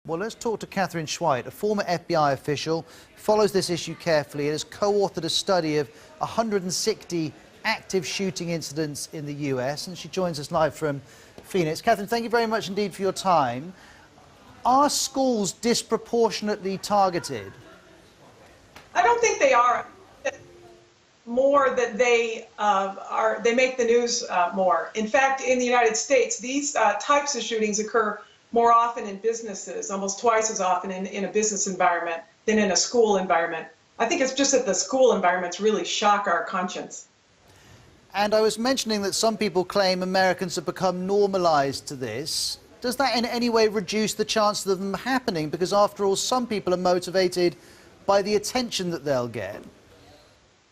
Well, let's talk to Katherine Schweit, a former FBI official, follows this issue carefully and has co-authored a study of 160 active shooting incidents in the US, and she joins us live from Phoenix. Katherine, thank you very much indeed for your time. Are schools disproportionately targeted? I don't think they are. More that they make the news more. In fact, in the United States, these types of shootings occur more often in businesses, almost twice as often in a business environment than in a school environment. I think it's just that the school environments really shock our conscience. And I was mentioning that some people claim Americans have become normalized to this. Does that in any way reduce the chances of them happening? Because after all, some people are motivated by the attention that they'll get.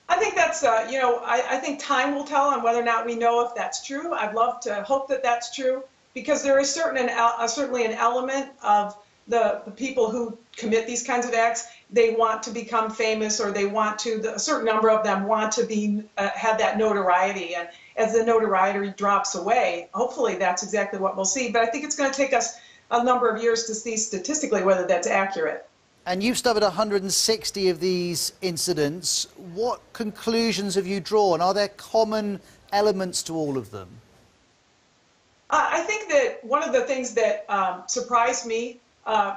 I think that's, I think time will tell on whether or not we know if that's true. I'd love to hope that that's true, because there is certainly an element of the people who commit these kinds of acts. They want to become famous, or they want to, a certain number of them want to be, have that notoriety. And as the notoriety drops away, hopefully that's exactly what we'll see. But I think it's going to take us a number of years to see statistically whether that's accurate. And you've studied 160 of these incidents. What conclusions have you drawn? Are there common elements to all of them? I think that one of the things that surprised me,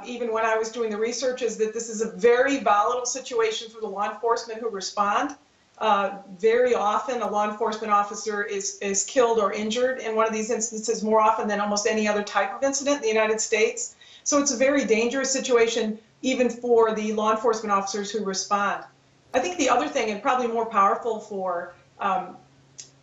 even when I was doing the research, is that this is a very volatile situation for the law enforcement who respond. Very often a law enforcement officer is killed or injured in one of these instances, more often than almost any other type of incident in the United States. So it's a very dangerous situation, even for the law enforcement officers who respond. I think the other thing, and probably more powerful for, for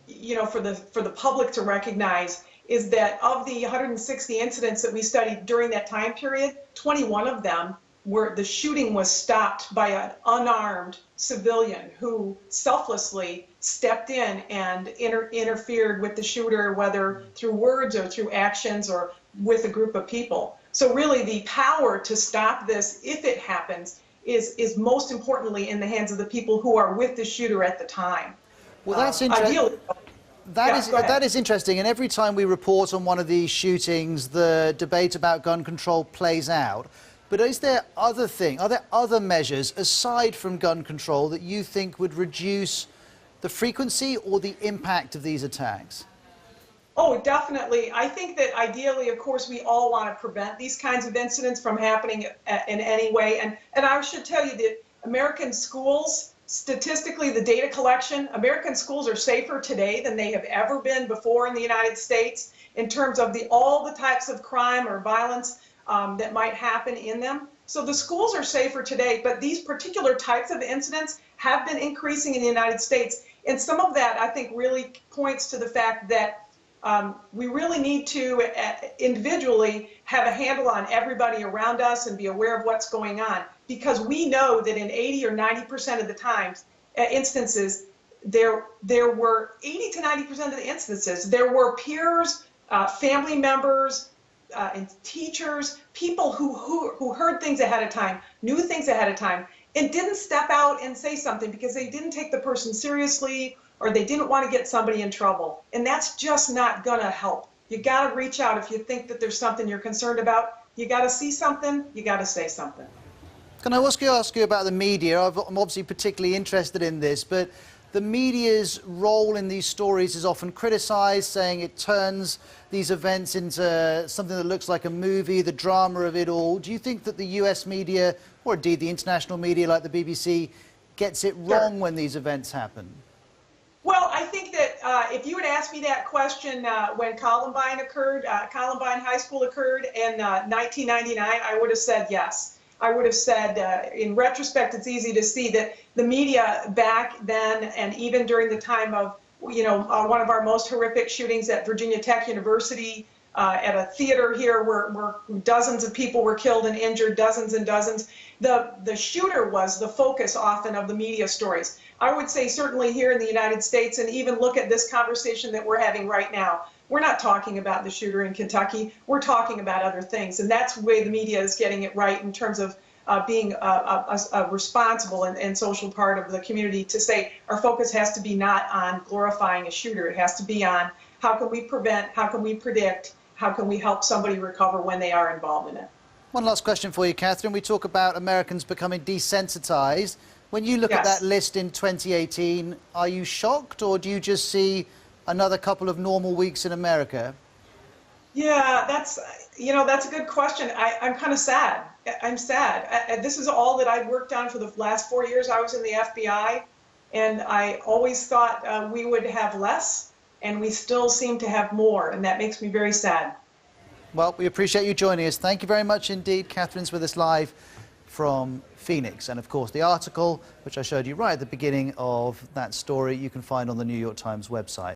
the public to recognize, is that of the 160 incidents that we studied during that time period, 21 of them were the shooting was stopped by an unarmed civilian who selflessly stepped in and interfered with the shooter, whether through words or through actions or with a group of people. So really the power to stop this, if it happens, is most importantly in the hands of the people who are with the shooter at the time. Well, that's interesting. That is interesting, and every time we report on one of these shootings, the debate about gun control plays out. But are there other measures aside from gun control that you think would reduce the frequency or the impact of these attacks? Oh, definitely. I think that ideally, of course, we all want to prevent these kinds of incidents from happening in any way. And I should tell you that American schools, statistically, the data collection, American schools are safer today than they have ever been before in the United States in terms of all the types of crime or violence that might happen in them. So the schools are safer today, but these particular types of incidents have been increasing in the United States. And some of that, I think, really points to the fact that we really need to individually have a handle on everybody around us and be aware of what's going on, because we know that in 80 or 90% of the times, instances, there were 80 to 90% of the instances, there were peers, family members, and teachers, people who heard things ahead of time, knew things ahead of time, and didn't step out and say something because they didn't take the person seriously, or they didn't want to get somebody in trouble. And that's just not going to help. You got to reach out if you think that there's something you're concerned about. You got to see something, you got to say something. Can I ask you about the media? I'm obviously particularly interested in this, but the media's role in these stories is often criticized, saying it turns these events into something that looks like a movie, the drama of it all. Do you think that the US media, or indeed the international media like the BBC, gets it wrong when these events happen? Well, I think that if you had asked me that question when Columbine High School occurred in 1999, I would have said yes. I would have said, in retrospect, it's easy to see that the media back then, and even during the time of, one of our most horrific shootings at Virginia Tech University, at a theater here where dozens of people were killed and injured, dozens and dozens. The shooter was the focus often of the media stories. I would say certainly here in the United States, and even look at this conversation that we're having right now, we're not talking about the shooter in Kentucky, we're talking about other things. And that's the way the media is getting it right in terms of being a responsible and social part of the community, to say our focus has to be not on glorifying a shooter, it has to be on how can we prevent, how can we predict, how can we help somebody recover when they are involved in it. One last question for you, Catherine. We talk about Americans becoming desensitized. When you look at Yes. that list in 2018, are you shocked, or do you just see another couple of normal weeks in America? Yeah, that's a good question. I'm kind of sad. I'm sad. This is all that I'd worked on for the last 4 years. I was in the FBI, and I always thought we would have less, and we still seem to have more, and that makes me very sad. Well, we appreciate you joining us. Thank you very much indeed. Catherine's with us live from Phoenix. And of course, the article, which I showed you right at the beginning of that story, you can find on the New York Times website.